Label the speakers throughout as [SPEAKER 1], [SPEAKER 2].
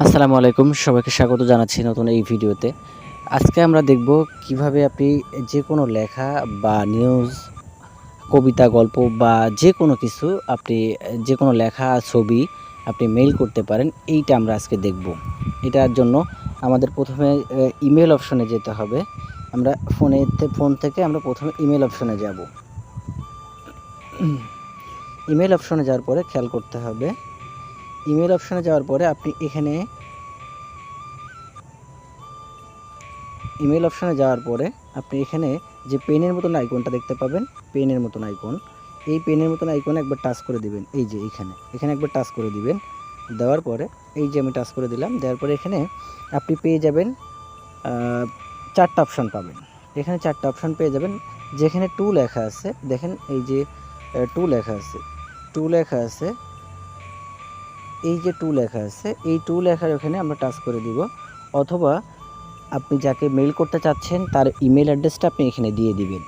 [SPEAKER 1] আসসালামু আলাইকুম, সবাইকে স্বাগত জানাচ্ছি নতুন এই ভিডিওতে। আজকে আমরা দেখব কিভাবে আপনি যে কোনো লেখা বা নিউজ, কবিতা, গল্প বা যে কোনো কিছু আপনি যে কোনো লেখা, ছবি আপনি মেইল করতে পারেন। এইটা আমরা আজকে দেখব। এটার জন্য আমাদের প্রথমে ইমেইল অপশনে যেতে হবে। আমরা ফোন থেকে আমরা প্রথমে ইমেইল অপশনে যাব। ইমেইল অপশনে যাওয়ার পরে খেয়াল করতে হবে, ইমেইল অপশনে যাওয়ার পরে আপনি এখানে ইমেল অপশনে যাওয়ার পরে আপনি এখানে যে পেনের মতন আইকনটা দেখতে পাবেন, পেনের মতন আইকন, এই পেনের মতন আইকনে একবার টাচ করে দিবেন। এই যে এখানে একবার টাচ করে দিবেন। দেওয়ার পরে এই যে আমি টাচ করে দিলাম, দেওয়ার পরে এখানে আপনি পেয়ে যাবেন 4টা অপশন পাবেন। এখানে 4টা অপশন পেয়ে যাবেন। যেখানে টু লেখা আছে, দেখেন এই যে টু লেখা আছে, টু লেখা আছে, এই যে টু লেখা আছে, এই টু লেখার ওখানে আমরা টাচ করে দিব। অথবা আপনি যাকে মেইল করতে চাচ্ছেন তার ইমেল অ্যাড্রেসটা আপনি এখানে দিয়ে দিবেন।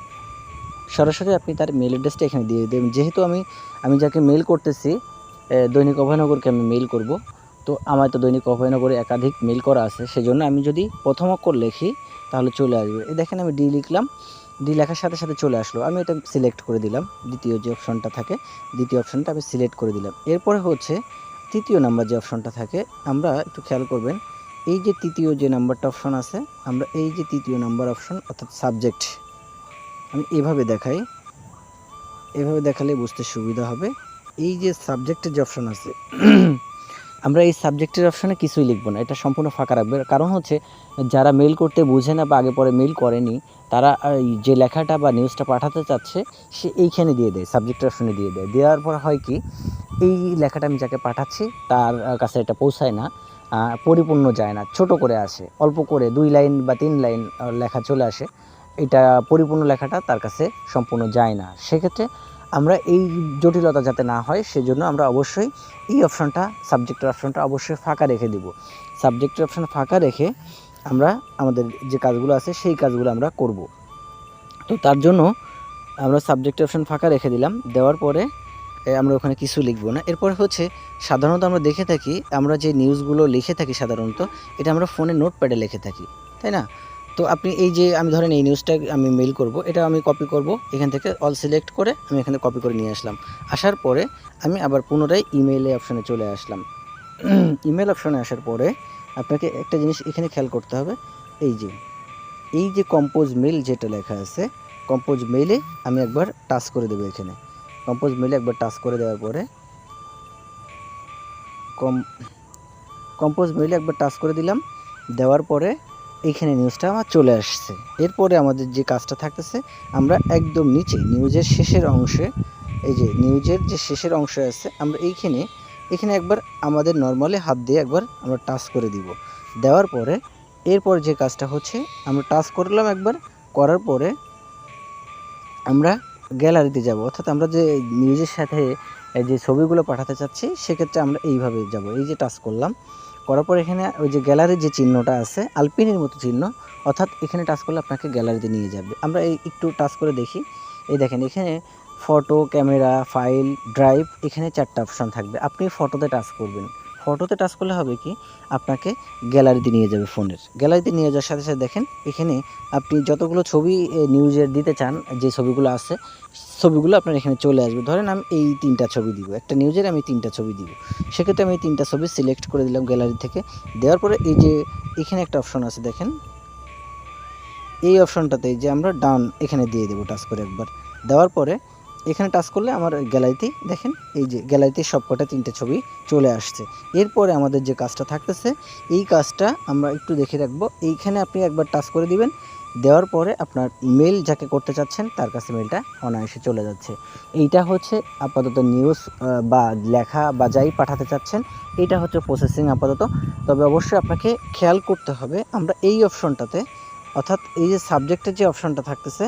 [SPEAKER 1] সরাসরি আপনি তার মেইল অ্যাড্রেসটা এখানে দিয়ে দেবেন। যেহেতু আমি যাকে মেইল করতেছি, দৈনিক অভয়নগরকে আমি মেইল করব, তো আমার তো দৈনিক অভয়নগরে একাধিক মেইল করা আছে, সেজন্য আমি যদি প্রথম অক্ষর লিখি তাহলে চলে আসবে। এই দেখেন আমি ডি লিখলাম, ডি লেখার সাথে সাথে চলে আসলো। আমি এটা সিলেক্ট করে দিলাম, দ্বিতীয় যে অপশনটা থাকে, দ্বিতীয় অপশনটা আমি সিলেক্ট করে দিলাম। এরপরে হচ্ছে তৃতীয় নাম্বার যে অপশনটা থাকে, আমরা একটু খেয়াল করবেন, এই যে তৃতীয় যে নাম্বারটা অপশন আছে, আমরা এই যে তৃতীয় নাম্বার অপশন অর্থাৎ সাবজেক্ট, আমি এভাবে দেখাই, এভাবে দেখালে বুঝতে সুবিধা হবে। এই যে সাবজেক্টের যে অপশন আছে, আমরা এই সাবজেক্টের অপশনে কিছুই লিখব না, এটা সম্পূর্ণ ফাঁকা রাখবে। কারণ হচ্ছে যারা মেইল করতে বোঝে না বা আগে পরে মেইল করেনি, তারা যে লেখাটা বা নিউজটা পাঠাতে চাচ্ছে সে এইখানে দিয়ে দেয়, সাবজেক্টের অপশনে দিয়ে দেয়। দেওয়ার পর হয় কি, এই লেখাটা আমি যাকে পাঠাচ্ছি তার কাছে এটা পৌঁছায় না, পরিপূর্ণ যায় না, ছোট করে আসে, অল্প করে 2 লাইন বা 3 লাইন লেখা চলে আসে। এটা পরিপূর্ণ লেখাটা তার কাছে সম্পূর্ণ যায় না। সেক্ষেত্রে আমরা এই জটিলতা যাতে না হয়, সেজন্য আমরা অবশ্যই এই অপশনটা, সাবজেক্টের অপশনটা অবশ্যই ফাঁকা রেখে দিব। সাবজেক্টের অপশন ফাঁকা রেখে আমরা আমাদের যে কাজগুলো আছে সেই কাজগুলো আমরা করব। তো তার জন্য আমরা সাবজেক্টের অপশন ফাঁকা রেখে দিলাম। দেওয়ার পরে আমরা ওখানে কিছু লিখব না। এরপরে হচ্ছে সাধারণত আমরা দেখে থাকি, আমরা যে নিউজগুলো লিখে থাকি সাধারণত, এটা আমরা ফোনে নোটপ্যাডে লিখে থাকি, তাই না? তো আপনি এই যে আমি ধরেন এই নিউজটা আমি মেইল করব, এটা আমি কপি করব, এখান থেকে অল সিলেক্ট করে আমি এখানে কপি করে নিয়ে আসলাম। আসার পরে আমি আবার পুনরায় ইমেইলে অপশনে চলে আসলাম। ইমেল অপশনে আসার পরে আপনাকে একটা জিনিস এখানে খেয়াল করতে হবে, এই যে কম্পোজ মেইল যেটা লেখা আছে, কম্পোজ মেইলে আমি একবার টাচ করে দেবো। এখানে কম্পোজ মেইলে একবার টাচ করে দেওয়ার পরে কম্পোজ মেইলে একবার টাচ করে দিলাম। দেওয়ার পরে এইখানে নিউজটা আমার চলে আসছে। এরপরে আমাদের যে কাজটা থাকতেছে, আমরা একদম নিচে নিউজের শেষের অংশে, এই যে নিউজের যে শেষের অংশ আছে, আমরা এখানে একবার আমাদের নর্মালি হাত দিয়ে একবার আমরা টাচ করে দিব। দেওয়ার পরে এরপর যে কাজটা হচ্ছে, আমরা টাচ করলাম একবার, করার পরে আমরা গ্যালারিতে যাব, অর্থাৎ আমরা যে নিউজের সাথে যে ছবিগুলো পাঠাতে চাচ্ছি সেক্ষেত্রে আমরা এইভাবে যাব। এই যে টাচ করলাম, করার পর এখানে ওই যে গ্যালারির যে চিহ্নটা আছে, আলপিনের মতো চিহ্ন, অর্থাৎ এখানে টাচ করলে আপনাকে গ্যালারিতে নিয়ে যাবে। আমরা এই একটু টাচ করে দেখি, এই দেখেন এখানে ফটো, ক্যামেরা, ফাইল, ড্রাইভ, এখানে 4টা অপশান থাকবে। আপনি ফটোতে টাচ করবেন। ফটোতে টাচ করলে হবে কি, আপনাকে গ্যালারিতে নিয়ে যাবে। ফোনের গ্যালারিতে নিয়ে যাওয়ার সাথে সাথে দেখেন এখানে আপনি যতগুলো ছবি নিউজের দিতে চান, যে ছবিগুলো আছে, ছবিগুলো আপনার এখানে চলে আসবে। ধরেন আমি এই 3টা ছবি দিব, একটা নিউজের আমি 3টা ছবি দিব, সেক্ষেত্রে আমি এই 3টা ছবি সিলেক্ট করে দিলাম গ্যালারি থেকে। দেওয়ার পরে এই যে এখানে একটা অপশন আছে দেখেন, এই অপশনটাতে যে আমরা ডান এখানে দিয়ে দেবো টাচ করে একবার। দেওয়ার পরে এখানে টাচ করলে আমার গ্যালারিতেই দেখেন, এই যে গ্যালারিতে সবকটা 3টে ছবি চলে আসছে। এরপরে আমাদের যে কাজটা থাকতেছে, এই কাজটা আমরা একটু দেখে রাখবো। এইখানে আপনি একবার টাচ করে দিবেন। দেওয়ার পরে আপনার ইমেল যাকে করতে চাচ্ছেন তার কাছে মেলটা অনায়াসে চলে যাচ্ছে। এইটা হচ্ছে আপাতত নিউজ বা লেখা বা যাই পাঠাতে চাচ্ছেন, এইটা হচ্ছে প্রসেসিং আপাতত। তবে অবশ্যই আপনাকে খেয়াল করতে হবে, আমরা এই অপশনটাতে, অর্থাৎ এই যে সাবজেক্টের যে অপশনটা থাকতেছে,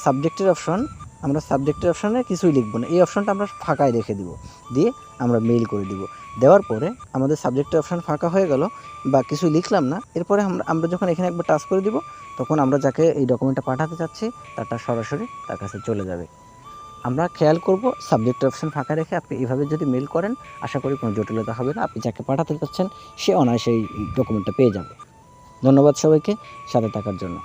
[SPEAKER 1] সাবজেক্টের অপশন, আমরা সাবজেক্টের অপশনে কিছুই লিখব না, এই অপশনটা আমরা ফাঁকায় রেখে দিব, দিয়ে আমরা মেইল করে দিব। দেওয়ার পরে আমাদের সাবজেক্টের অপশন ফাঁকা হয়ে গেল, বা কিছু লিখলাম না। এরপরে আমরা যখন এখানে একবার টাচ করে দিব, তখন আমরা যাকে এই ডকুমেন্টটা পাঠাতে চাচ্ছি তারটা সরাসরি তার কাছে চলে যাবে। আমরা খেয়াল করব সাবজেক্ট অপশন ফাঁকা রেখে আপনি এভাবে যদি মেল করেন আশা করি কোনো জটিলতা হবে না। আপনি যাকে পাঠাতে চাচ্ছেন সে অনায়াসে এই ডকুমেন্টটা পেয়ে যাবে। ধন্যবাদ সবাইকে সাথে থাকার জন্য।